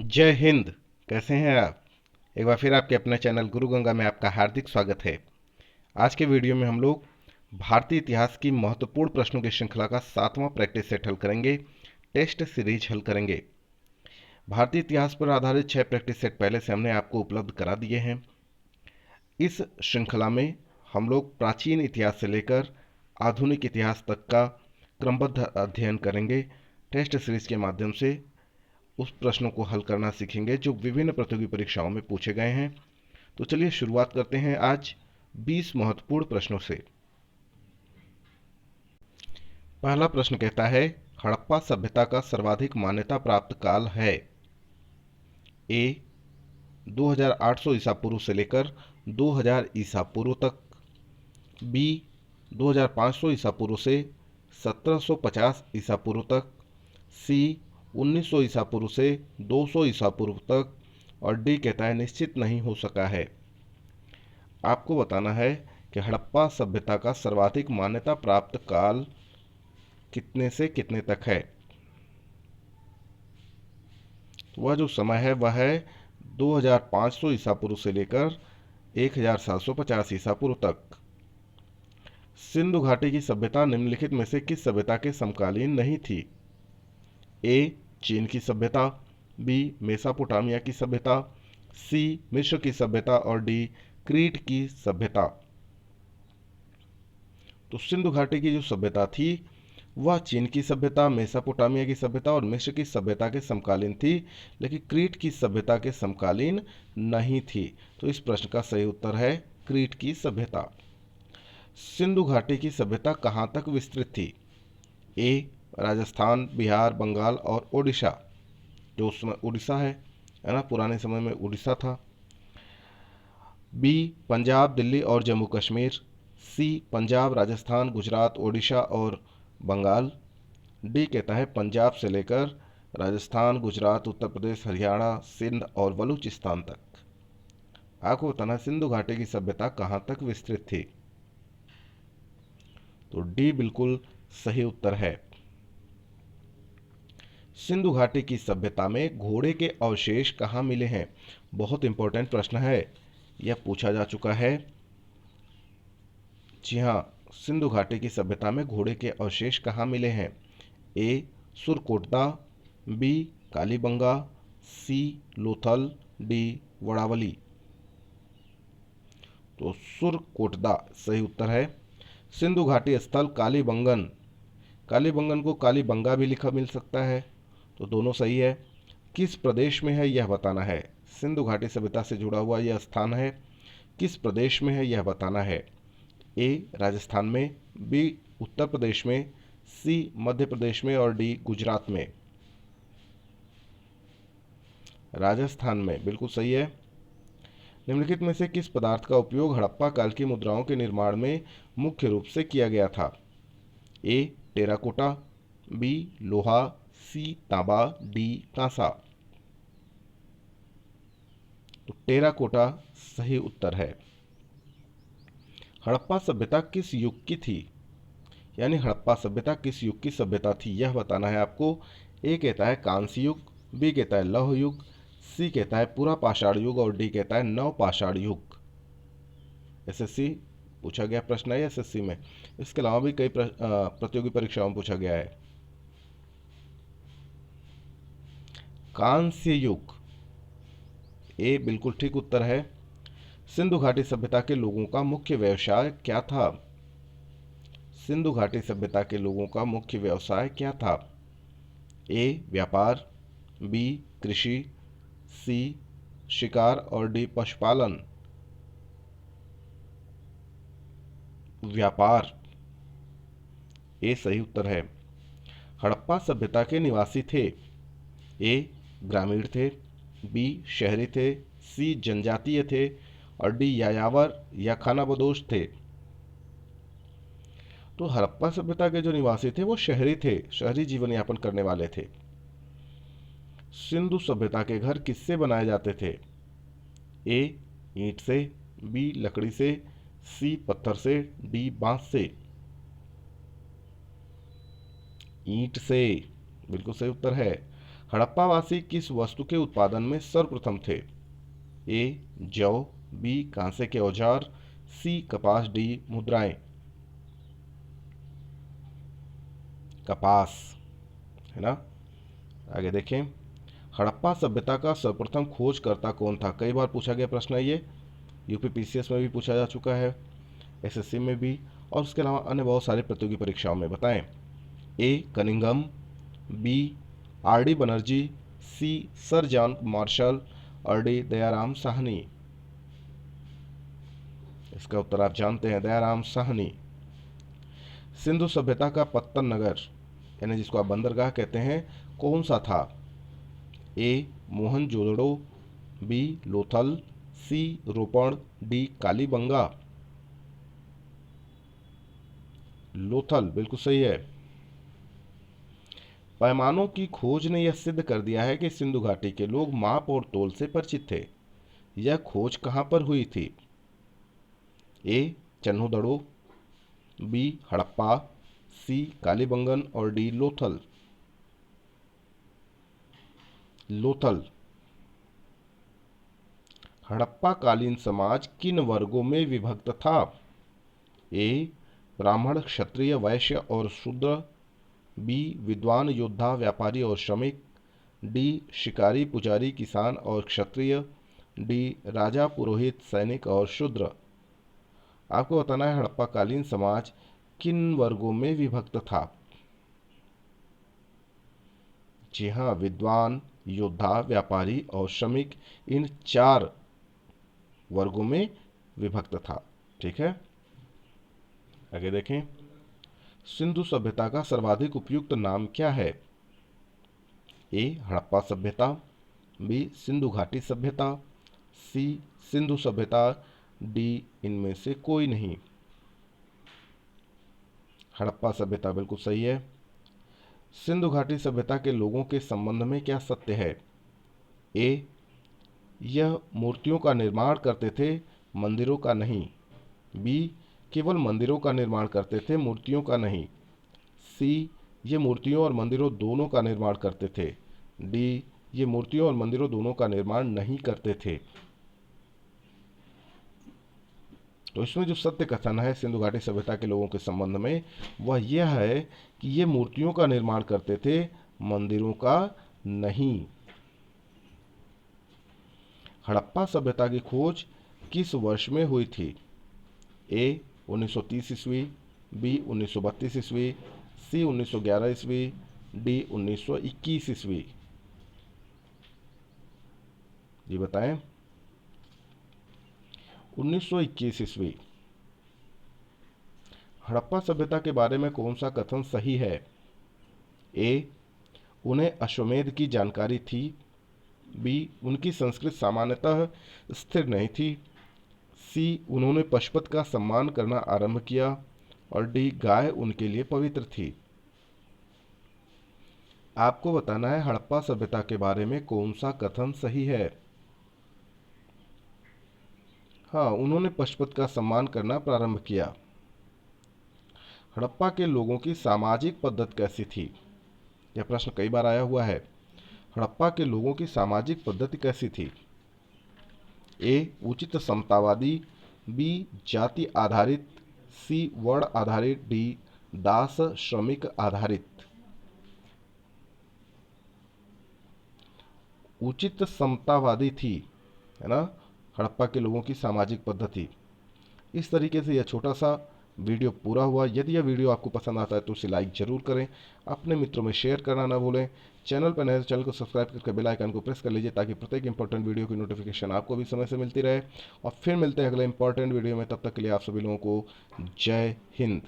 जय हिंद। कैसे हैं आप? एक बार फिर आपके अपने चैनल गुरु गंगा में आपका हार्दिक स्वागत है। आज के वीडियो में हम लोग भारतीय इतिहास की महत्वपूर्ण प्रश्नों की श्रृंखला का 7वां प्रैक्टिस सेट हल करेंगे। टेस्ट सीरीज हल करेंगे। भारतीय इतिहास पर आधारित 6 प्रैक्टिस सेट पहले से हमने आपको उपलब्ध करा दिए हैं। इस श्रृंखला में हम लोग प्राचीन इतिहास से लेकर आधुनिक इतिहास तक का क्रमबद्ध अध्ययन करेंगे। टेस्ट सीरीज के माध्यम से उस प्रश्नों को हल करना सीखेंगे जो विभिन्न प्रतियोगी परीक्षाओं में पूछे गए हैं। तो चलिए शुरुआत करते हैं आज 20 महत्वपूर्ण प्रश्नों से। पहला प्रश्न कहता है, हड़प्पा सभ्यता का सर्वाधिक मान्यता प्राप्त काल है। ए 2800 ईसा पूर्व से लेकर 2000 ईसा पूर्व तक। बी 2500 ईसा पूर्व से 1750 ईसा पूर्व तक। सी 1900 ईसा पूर्व से 200 ईसा पूर्व तक। और डी कहता है निश्चित नहीं हो सका है। आपको बताना है कि हड़प्पा सभ्यता का सर्वाधिक मान्यता प्राप्त काल कितने से कितने तक है। वह जो समय है वह है 2500 ईसा पूर्व से लेकर 1750 ईसा पूर्व तक। सिंधु घाटी की सभ्यता निम्नलिखित में से किस सभ्यता के समकालीन नहीं थी? ए चीन की सभ्यता, बी मेसोपोटामिया की सभ्यता, सी मिस्र की सभ्यता और डी क्रीट की सभ्यता। तो सिंधु घाटी की जो सभ्यता थी वह चीन की सभ्यता, मेसोपोटामिया की सभ्यता और मिस्र की सभ्यता के समकालीन थी, लेकिन क्रीट की सभ्यता के समकालीन नहीं थी। तो इस प्रश्न का सही उत्तर है क्रीट की सभ्यता। सिंधु घाटी की सभ्यता कहाँ तक विस्तृत थी? ए राजस्थान, बिहार, बंगाल और ओडिशा, जो उस समय उड़ीसा है ना, पुराने समय में उड़ीसा था। बी पंजाब, दिल्ली और जम्मू कश्मीर। सी पंजाब, राजस्थान, गुजरात, ओडिशा और बंगाल। डी कहता है पंजाब से लेकर राजस्थान, गुजरात, उत्तर प्रदेश, हरियाणा, सिंध और बलूचिस्तान तक। आपको बताना सिंधु घाटी की सभ्यता कहाँ तक विस्तृत थी। तो डी बिल्कुल सही उत्तर है। सिंधु घाटी की सभ्यता में घोड़े के अवशेष कहाँ मिले हैं? बहुत इंपॉर्टेंट प्रश्न है, यह पूछा जा चुका है। जी हाँ, सिंधु घाटी की सभ्यता में घोड़े के अवशेष कहाँ मिले हैं? ए सुरकोटदा, बी कालीबंगा, सी लोथल, डी वड़ावली। तो सुरकोटदा सही उत्तर है। सिंधु घाटी स्थल कालीबंगन, कालीबंगन को कालीबंगा भी लिखा मिल सकता है, तो दोनों सही है। किस प्रदेश में है यह बताना है। सिंधु घाटी सभ्यता से जुड़ा हुआ यह स्थान है, किस प्रदेश में है यह बताना है। ए राजस्थान में, बी उत्तर प्रदेश में, सी मध्य प्रदेश में और डी गुजरात में। राजस्थान में बिल्कुल सही है। निम्नलिखित में से किस पदार्थ का उपयोग हड़प्पा काल की मुद्राओं के निर्माण में मुख्य रूप से किया गया था? ए टेराकोटा, बी लोहा, सी तांबा, डी कांसा। तो टेराकोटा सही उत्तर है। हड़प्पा सभ्यता किस युग की थी? यानी हड़प्पा सभ्यता किस युग की सभ्यता थी यह बताना है आपको। ए कहता है कांस्य युग, बी कहता है लौह युग, सी कहता है पूरा पाषाण युग और डी कहता है नव पाषाण युग। एसएससी पूछा गया प्रश्न है एसएससी में। इसके अलावा भी कई प्रतियोगी परीक्षाओं में पूछा गया है। कांस्य युग ए बिल्कुल ठीक उत्तर है। सिंधु घाटी सभ्यता के लोगों का मुख्य व्यवसाय क्या था? सिंधु घाटी सभ्यता के लोगों का मुख्य व्यवसाय क्या था? ए व्यापार, बी कृषि, सी शिकार और डी पशुपालन। व्यापार ए सही उत्तर है। हड़प्पा सभ्यता के निवासी थे। ए ग्रामीण थे, बी शहरी थे, सी जनजातीय थे और डी यायावर या खानाबदोश थे। तो हड़प्पा सभ्यता के जो निवासी थे वो शहरी थे, शहरी जीवन यापन करने वाले थे। सिंधु सभ्यता के घर किससे बनाए जाते थे? ए ईंट से, बी लकड़ी से, सी पत्थर से, डी बांस से। ईंट से बिल्कुल सही उत्तर है। हड़प्पावासी किस वस्तु के उत्पादन में सर्वप्रथम थे? ए जौ, बी कांसे के औजार, सी कपास, डी मुद्राएं। कपास, है ना। आगे देखें, हड़प्पा सभ्यता का सर्वप्रथम खोजकर्ता कौन था? कई बार पूछा गया प्रश्न है ये, यूपी पीसीएस में भी पूछा जा चुका है, एसएससी में भी, और उसके अलावा अन्य बहुत सारी प्रतियोगी परीक्षाओं में। बताएं। A Cunningham, B R D Banerjee, C sir John Marshall और डी दयाराम साहनी। इसका उत्तर आप जानते हैं, दयाराम साहनी। सिंधु सभ्यता का पत्तन नगर, यानी जिसको आप बंदरगाह कहते हैं, कौन सा था? ए मोहनजोदड़ो, बी लोथल, सी रोपण, डी कालीबंगा। लोथल बिल्कुल सही है। पैमानों की खोज ने यह सिद्ध कर दिया है कि सिंधु घाटी के लोग माप और तोल से परिचित थे। यह खोज कहां पर हुई थी? ए चन्हुदड़ो, बी हड़प्पा, सी कालीबंगन और डी लोथल। लोथल। हड़प्पा कालीन समाज किन वर्गों में विभक्त था? ए ब्राह्मण, क्षत्रिय, वैश्य और शूद्र, बी विद्वान, योद्धा, व्यापारी और श्रमिक, डी शिकारी, पुजारी, किसान और क्षत्रिय, डी राजा, पुरोहित, सैनिक और शूद्र। आपको बताना है हड़प्पा कालीन समाज किन वर्गों में विभक्त था। जी हाँ, विद्वान, योद्धा, व्यापारी और श्रमिक, इन 4 वर्गों में विभक्त था। ठीक है, आगे देखें, सिंधु सभ्यता का सर्वाधिक उपयुक्त नाम क्या है? ए हड़प्पा सभ्यता, बी सिंधु घाटी सभ्यता, सी सिंधु सभ्यता, डी इनमें से कोई नहीं। हड़प्पा सभ्यता बिल्कुल सही है। सिंधु घाटी सभ्यता के लोगों के संबंध में क्या सत्य है? ए यह मूर्तियों का निर्माण करते थे, मंदिरों का नहीं। बी केवल मंदिरों का निर्माण करते थे, मूर्तियों का नहीं। सी ये मूर्तियों और मंदिरों दोनों का निर्माण करते थे। डी ये मूर्तियों और मंदिरों दोनों का निर्माण नहीं करते थे। तो इसमें जो सत्य कथन है सिंधु घाटी सभ्यता के लोगों के संबंध में, वह यह है कि ये मूर्तियों का निर्माण करते थे, मंदिरों का नहीं। हड़प्पा सभ्यता की खोज किस वर्ष में हुई थी? ए 1930 ईस्वी, बी 1932 ईस्वी, सी 1911 ईस्वी, डी 1921 ईस्वी। जी बताएं। 1921 ईस्वी। हड़प्पा सभ्यता के बारे में कौन सा कथन सही है? ए उन्हें अश्वमेध की जानकारी थी, बी उनकी संस्कृति सामान्यतः स्थिर नहीं थी, सी उन्होंने पशुपत का सम्मान करना आरंभ किया और डी गाय उनके लिए पवित्र थी। आपको बताना है हड़प्पा सभ्यता के बारे में कौन सा कथन सही है। हाँ, उन्होंने पशुपत का सम्मान करना प्रारंभ किया। हड़प्पा के लोगों की सामाजिक पद्धति कैसी थी? यह प्रश्न कई बार आया हुआ है। हड़प्पा के लोगों की सामाजिक पद्धति कैसी थी? ए उचित समतावादी, बी जाति आधारित, सी वर्ण आधारित, डी दास श्रमिक आधारित। उचित समतावादी थी, है ना, हड़प्पा के लोगों की सामाजिक पद्धति। इस तरीके से यह छोटा सा वीडियो पूरा हुआ। यदि यह वीडियो आपको पसंद आता है तो इसे लाइक जरूर करें, अपने मित्रों में शेयर करना ना भूलें। चैनल पर नए तो चैनल को सब्सक्राइब करके बेल आइकन को प्रेस कर लीजिए ताकि प्रत्येक इंपॉर्टेंट वीडियो की नोटिफिकेशन आपको भी समय से मिलती रहे। और फिर मिलते हैं अगले इंपॉर्टेंट वीडियो में, तब तक के लिए आप सभी लोगों को जय हिंद।